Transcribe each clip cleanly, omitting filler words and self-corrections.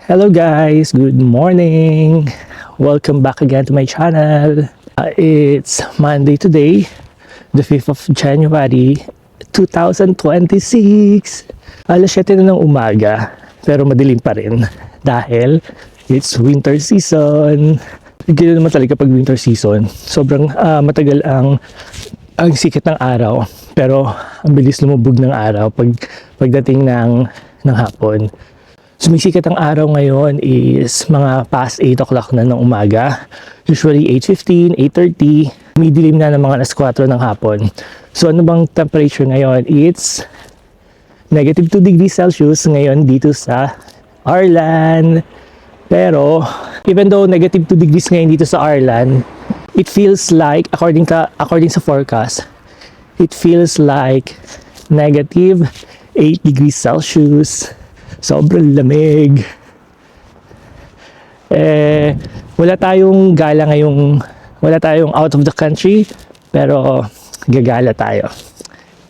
Hello guys, good morning. Welcome back again to my channel. It's Monday today, the 5th of January 2026. Alas 7 na ng umaga, pero madilim pa rin dahil it's winter season. Ganyan naman talaga pag winter season. Sobrang matagal ang sikat ng araw, pero ang bilis lumubog ng araw pagdating ng hapon. Sumisikat ang araw ngayon is mga past 8 o'clock na ng umaga. Usually 8:15, 8:30. Midilim na ng mga alas 4 ng hapon. So ano bang temperature ngayon? It's negative 2 degrees Celsius ngayon dito sa Arlan. Pero even though negative 2 degrees ngayon dito sa Arlan, it feels like, according sa forecast, it feels like negative 8 degrees Celsius. Sobrang lamig. Wala tayong gala ngayong, wala tayong out of the country, pero gagala tayo.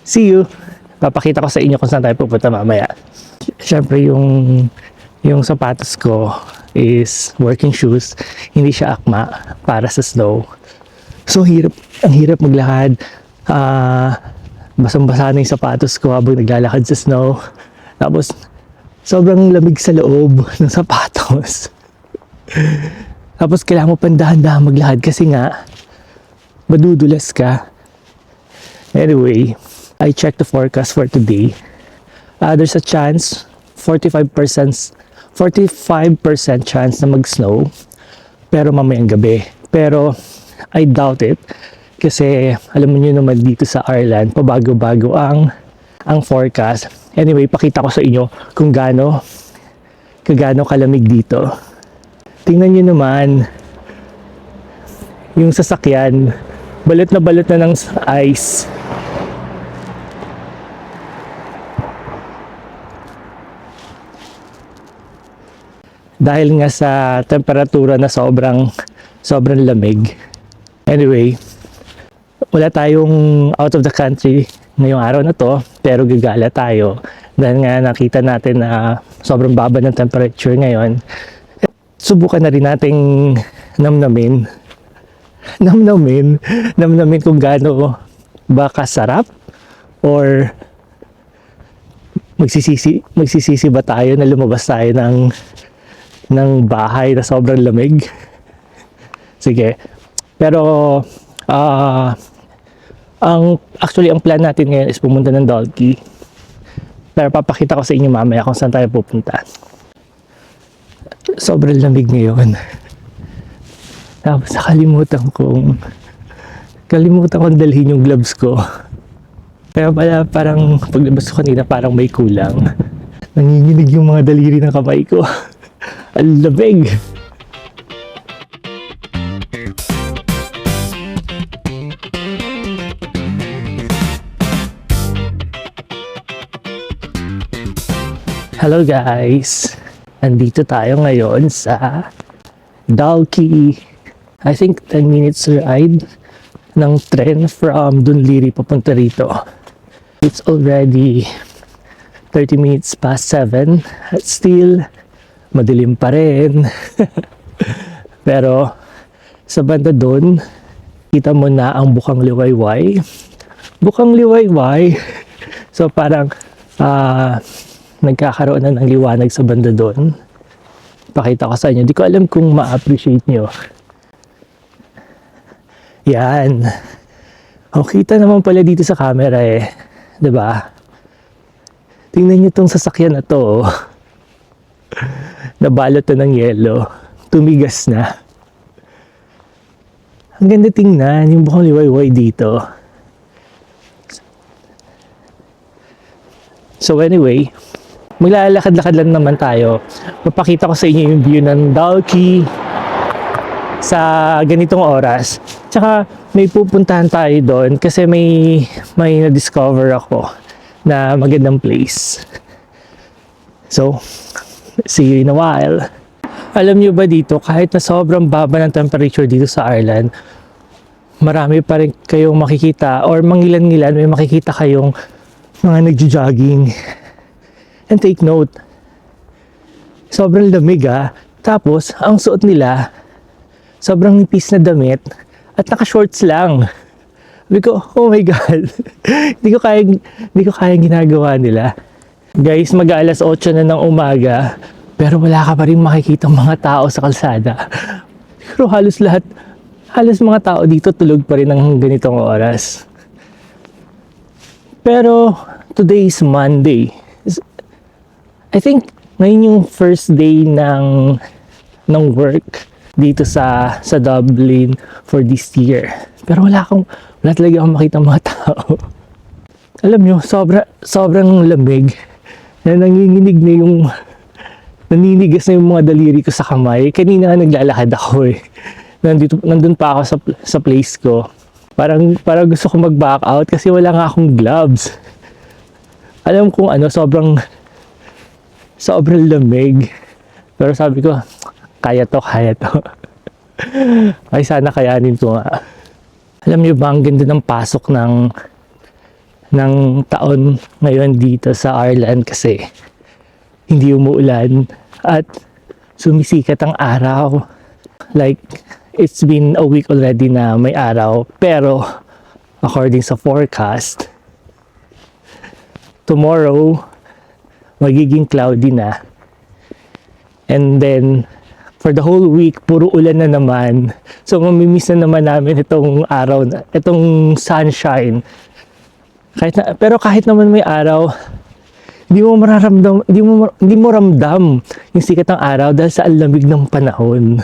See you! Papakita ko sa inyo kung saan tayo pupunta mamaya. Siyempre yung sapatos ko is working shoes. Hindi siya akma para sa snow. So ang hirap maglakad. Basang-basa na yung sapatos ko habang naglalakad sa snow. Tapos sobrang lamig sa loob ng sapatos. Tapos kailangan mo pandahan-dahan maglakad kasi nga madudulas ka. Anyway, I checked the forecast for today. There's a chance, 45% chance na mag-snow, pero mamayang gabi. Pero I doubt it kasi alam mo nyo naman dito sa Ireland, pabago-bago ang forecast. Anyway, pakita ko sa inyo kung gaano kalamig dito. Tingnan nyo naman yung sasakyan, balot na ng ice. Dahil nga sa temperatura na sobrang lamig. Anyway, wala tayong out of the country ngayong araw na to, pero gagala tayo dahil nga nakita natin na sobrang baba ng temperature ngayon. Subukan na rin nating namnamin kung gaano ba kasarap or magsisisi ba tayo na lumabas tayo ng bahay na sobrang lamig. Sige, pero actually ang plan natin ngayon is pumunta ng Dalkey. Pero papakita ko sa inyo mamaya kung saan tayo pupunta. Sobrang lamig ngayon. Tapos nakalimutan kong dalhin yung gloves ko. Kaya pala parang paglabas ko kanina parang may kulang. Nanginginig yung mga daliri ng kamay ko. Ang lamig! Hello guys! Andito tayo ngayon sa Dalkey. I think 10 minutes ride ng tren from Dunleary papunta rito. It's already 30 minutes past 7 at still madilim pa rin. Pero sa banda doon, kita mo na ang Bukang Liwayway. Bukang Liwayway. So parang nagkakaroon na ng liwanag sa banda doon. Pakita ko sa inyo. Di ko alam kung ma-appreciate nyo. Yan. O, kita naman pala dito sa camera eh. Diba? Tingnan nyo tong sasakyan na to. Nabalot na ng yelo. Tumigas na. Ang ganda tingnan. Yung Bukang Liwayway dito. So anyway, maglalakad-lakad lang naman tayo. Papakita ko sa inyo yung view ng Dalkey sa ganitong oras. Tsaka may pupuntahan tayo doon kasi may na-discover ako na magandang place. So, see you in a while. Alam nyo ba dito, kahit na sobrang baba ng temperature dito sa Ireland, marami pa rin kayong makikita or mangilan-ngilan may makikita kayong mga nagjo-jogging. And take note, Sobrang lamig Tapos, ang suot nila, sobrang nipis na damit at naka-shorts lang. Sabi ko, oh my God. Hindi ko kayang ginagawa nila. Guys, mag-aalas 8 na ng umaga, pero wala ka pa rin makikita mga tao sa kalsada. Pero halos mga tao dito tulog pa rin ng ganitong oras. Pero, today is Monday. I think, ngayon yung first day ng work dito sa Dublin for this year. Pero wala talaga akong makita mga tao. Alam nyo, sobrang lamig na naninigas na yung mga daliri ko sa kamay. Kanina nga naglalakad ako nandun pa ako sa place ko. Parang gusto ko mag-back out kasi wala nga akong gloves. Alam kong sobrang lamig. Pero sabi ko, kaya to. Ay, sana kayanin ko nga. Alam niyo ba, ang ganda ng pasok ng taon ngayon dito sa Ireland kasi hindi umuulan at sumisikat ang araw. Like, it's been a week already na may araw. Pero, according sa forecast, tomorrow, magiging cloudy na. And then, for the whole week, puro ulan na naman. So, mamimiss na naman namin itong araw, itong sunshine. Pero kahit naman may araw, hindi mo ramdam yung sikat ng araw dahil sa lamig ng panahon.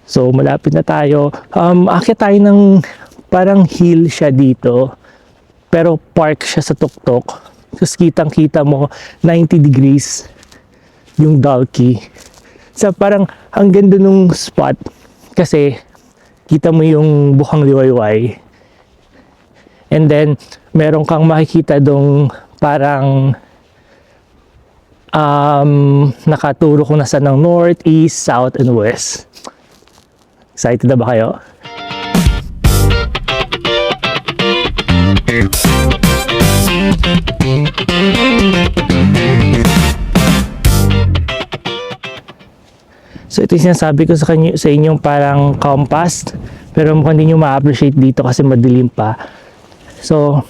So, malapit na tayo. Akit tayo ng parang hill siya dito. Pero park siya sa tuktok. Tapos kitang-kita mo 90 degrees yung Dalkey. So parang ang ganda nung spot kasi kita mo yung Bukang Liwayway. And then meron kang makikita dong parang nakaturo kung nasa ng north, east, south, and west. Excited na ba kayo? So ito yung sinasabi ko sa inyong parang compass, pero mukhang hindi nyo ma-appreciate dito kasi madilim pa. So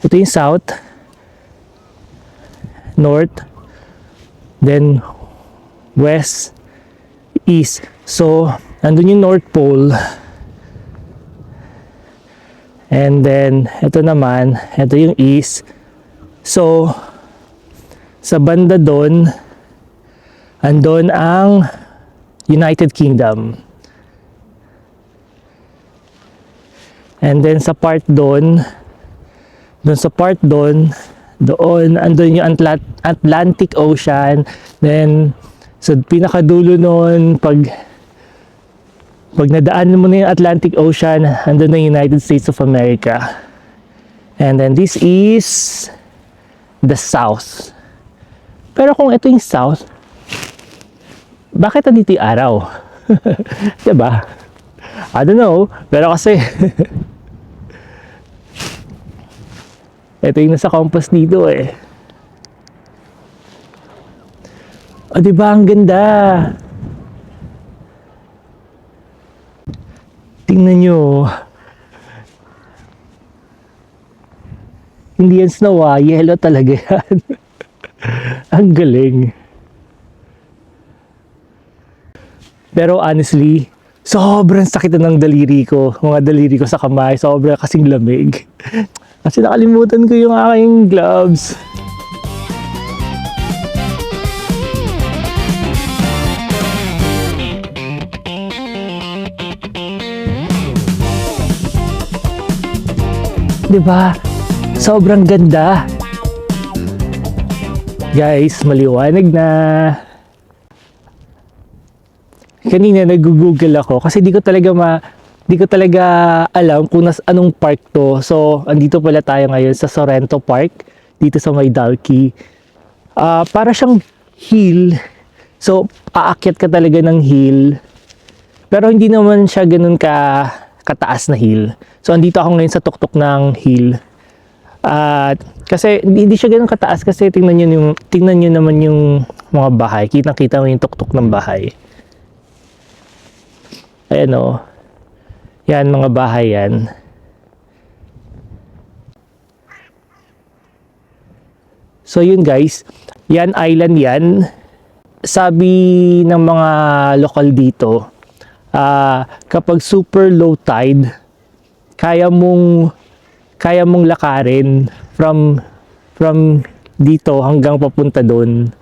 ito yung south, north, then west, east. So nandun yung North Pole. And then, ito naman, ito yung east. So, sa banda doon, andun ang United Kingdom. And then, sa part doon, andun yung Atlantic Ocean. Then, sa pinakadulo noon, pag nadaan mo na yung Atlantic Ocean, andun na yung United States of America. And then this is the South. Pero kung ito yung South, bakit nandito yung araw? Diba? I don't know. Pero kasi, ito yung nasa compass dito O diba, ang ganda. Tingnan nyo. Hindi yan snow yellow talaga yan. Ang galing. Pero honestly, sobrang sakit na ng daliri ko. Mga daliri ko sa kamay, sobrang kasing lamig. Kasi nakalimutan ko yung aking gloves. Diba? Sobrang ganda. Guys, maliwanag na. Kanina nag-google ako kasi di ko talaga alam kung anong park to. So, andito pala tayo ngayon sa Sorrento Park dito sa may Dalkey. Para siyang hill. So, aakyat ka talaga ng hill. Pero hindi naman siya ganun kataas na hill. So, andito ako ngayon sa tuktok ng hill. At Kasi hindi siya ganoon kataas kasi tingnan niyo naman yung mga bahay. Kitang-kita mo yung tuktok ng bahay. Ayan o. Yan, mga bahay yan. So yun guys, yan island yan. Sabi ng mga lokal dito, kapag super low tide, kaya mong lakarin from dito hanggang papunta doon.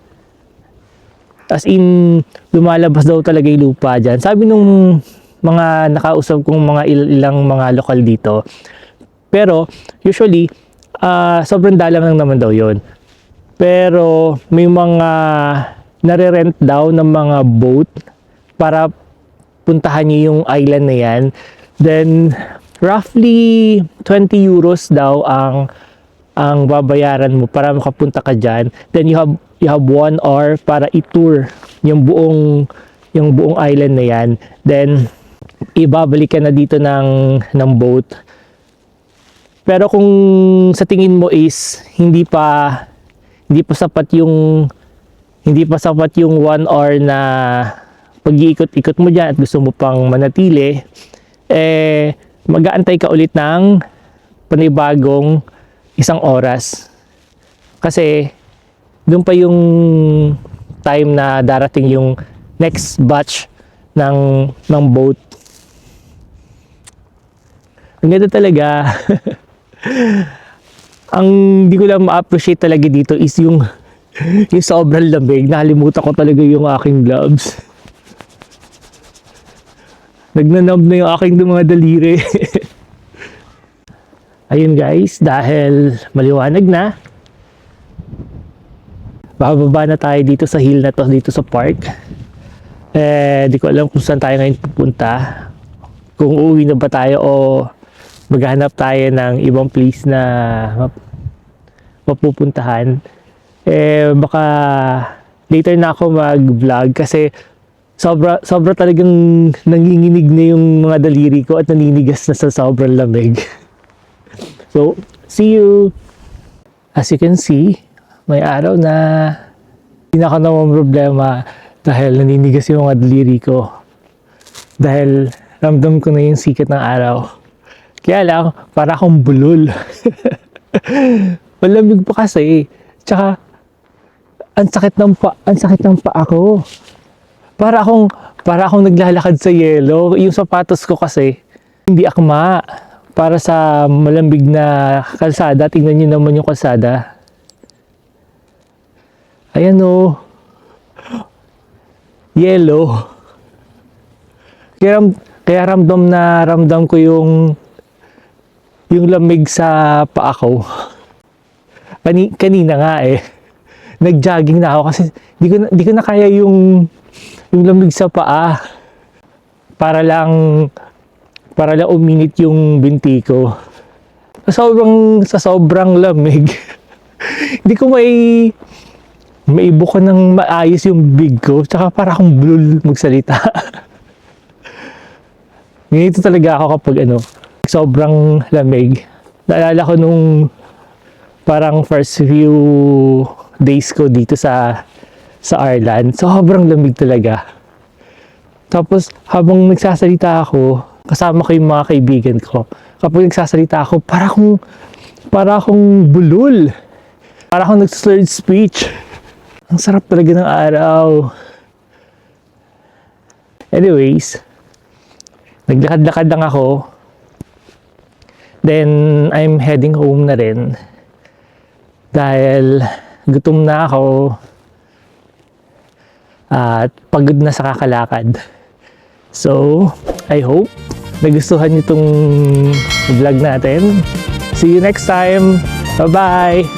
As in, lumalabas daw talaga yung lupa dyan. Sabi nung mga nakausap kong mga ilang mga lokal dito. Pero, usually, sobrang dalang lang naman daw yon. Pero, may mga nare-rent daw ng mga boat para puntahan niyo yung island na yan. Then, roughly 20 euros daw ang babayaran mo para makapunta ka dyan. Then, you have 1 hour para i-tour yung buong island na yan. Then, ibabalik ka na dito ng boat. Pero kung sa tingin mo is hindi pa sapat yung 1 hour na pag-iikot-ikot mo dyan at gusto mo pang manatili, mag-aantay ka ulit ng panibagong 1 oras. Kasi doon pa yung time na darating yung next batch ng boat. Ang ganda talaga. Ang di ko lang ma-appreciate talaga dito is yung sobrang lamig. Nakalimutan ko talaga yung aking gloves. Nagnanab na yung aking mga daliri. Ayun guys, dahil maliwanag na, bababa na tayo dito sa hill na to, dito sa park. Di ko alam kung saan tayo ngayon pupunta. Kung uuwi na ba tayo o maghanap tayo ng ibang place na mapupuntahan. Baka later na ako mag-vlog kasi sobra talagang nanginginig na yung mga daliri ko at naninigas na sa sobrang lamig. So, see you! As you can see, may araw na. Hindi na ako naman problema dahil naninigas yung mga daliri ko. Dahil ramdam ko na yung sikat ng araw. Kaya lang, para akong bulol. Malamig pa kasi. Tsaka, ang sakit ng paa ko. Para akong naglalakad sa yelo. Yung sapatos ko kasi, hindi akma. Para sa malambig na kalsada, tingnan nyo naman yung kalsada. Ayan o. Yellow. Kaya ramdam ko yung lamig sa paa ko. Kanina nga nag-jogging na ako kasi di ko na kaya yung lamig sa paa. Para lang uminit yung binti ko. Sa sobrang lamig. Hindi ko maibuka ng maayos yung big ko. Tsaka para akong blul magsalita. Ganito talaga ako kapag sobrang lamig. Naalala ko nung parang first few days ko dito sa Ireland. Sobrang lamig talaga. Tapos habang nagsasalita ako, kasama ko yung mga kaibigan ko. Kapag nagsasalita ako, para akong bulol. Para akong nag-slurred speech. Ang sarap talaga ng araw. Anyways, naglakad-lakad lang ako. Then, I'm heading home na rin. Dahil gutom na ako. At pagod na sa kakalakad. So, I hope nagustuhan niyo itong vlog natin. See you next time. Bye-bye!